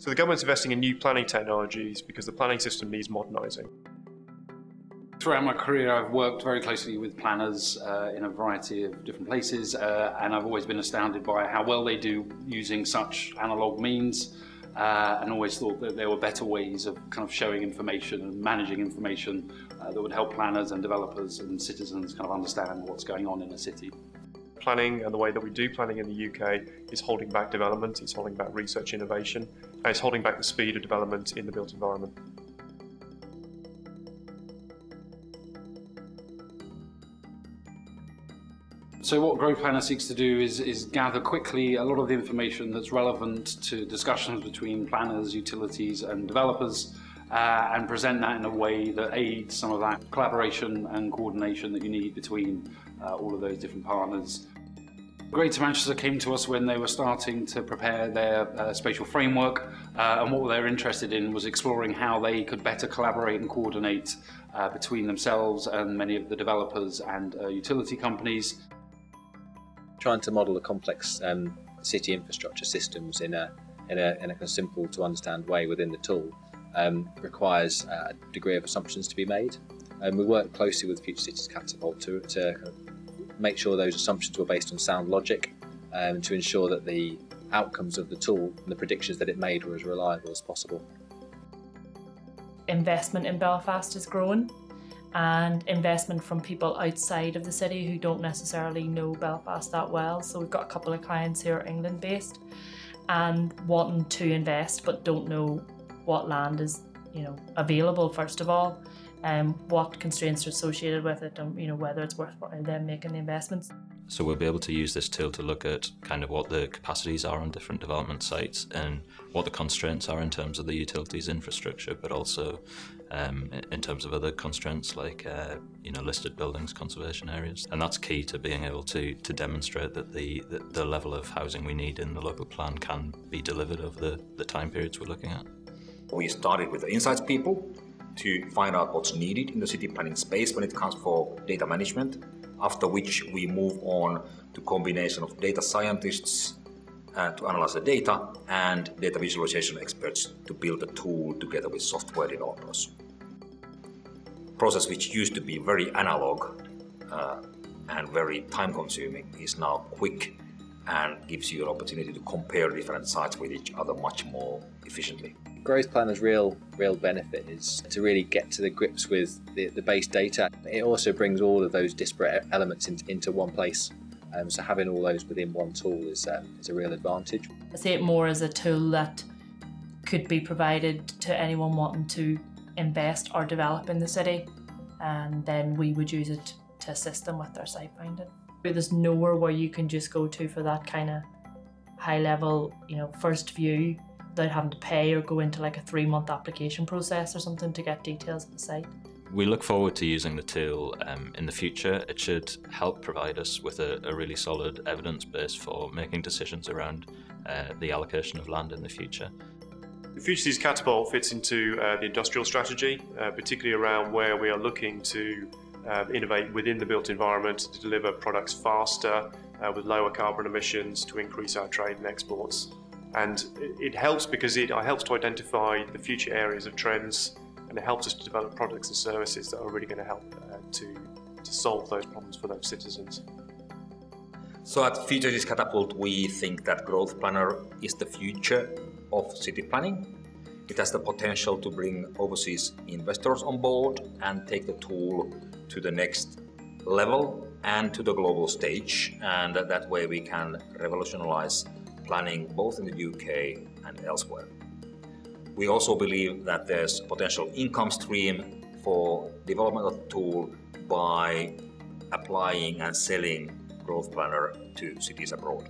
So the government's investing in new planning technologies because the planning system needs modernising. Throughout my career, I've worked very closely with planners in a variety of different places, and I've always been astounded by how well they do using such analogue means, and always thought that there were better ways of kind of showing information and managing information that would help planners and developers and citizens kind of understand what's going on in a city. Planning and the way that we do planning in the UK is holding back development, it's holding back research innovation, and it's holding back the speed of development in the built environment. So what GrowthPlanner seeks to do is gather quickly a lot of the information that's relevant to discussions between planners, utilities and developers, and present that in a way that aids some of that collaboration and coordination that you need between all of those different partners. Greater Manchester came to us when they were starting to prepare their spatial framework, and what they were interested in was exploring how they could better collaborate and coordinate between themselves and many of the developers and utility companies. Trying to model the complex city infrastructure systems in a kind of simple to understand way within the tool requires a degree of assumptions to be made. We work closely with Future Cities Catapult to kind of make sure those assumptions were based on sound logic, to ensure that the outcomes of the tool and the predictions that it made were as reliable as possible. Investment in Belfast is growing, and investment from people outside of the city who don't necessarily know Belfast that well. So we've got a couple of clients who are England based and wanting to invest but don't know what land is available first of all, what constraints are associated with it, and whether it's worth them making the investments. So we'll be able to use this tool to look at kind of what the capacities are on different development sites and what the constraints are in terms of the utilities infrastructure, but also in terms of other constraints like listed buildings, conservation areas. And that's key to being able to demonstrate that the level of housing we need in the local plan can be delivered over the time periods we're looking at. We started with the insights people to find out what's needed in the city planning space when it comes for data management, after which we move on to combination of data scientists to analyze the data and data visualization experts to build a tool together with software developers. Process which used to be very analog and very time-consuming is now quick and gives you an opportunity to compare different sites with each other much more efficiently. GrowthPlanner's real benefit is to really get to the grips with the base data. It also brings all of those disparate elements into one place. So having all those within one tool is a real advantage. I see it more as a tool that could be provided to anyone wanting to invest or develop in the city, and then we would use it to assist them with their site finding. There's nowhere where you can just go to for that kind of high level, first view, without having to pay or go into like a 3-month application process or something to get details of the site. We look forward to using the tool in the future. It should help provide us with a really solid evidence base for making decisions around the allocation of land in the future. The Future Cities Catapult fits into the industrial strategy, particularly around where we are looking to innovate within the built environment to deliver products faster with lower carbon emissions to increase our trade and exports. And it helps because it helps to identify the future areas of trends, and it helps us to develop products and services that are really going to help to solve those problems for those citizens. So at Future Cities Catapult, we think that GrowthPlanner is the future of city planning. It has the potential to bring overseas investors on board and take the tool to the next level and to the global stage. And that way we can revolutionize planning both in the UK and elsewhere. We also believe that there's a potential income stream for development of the tool by applying and selling GrowthPlanner to cities abroad.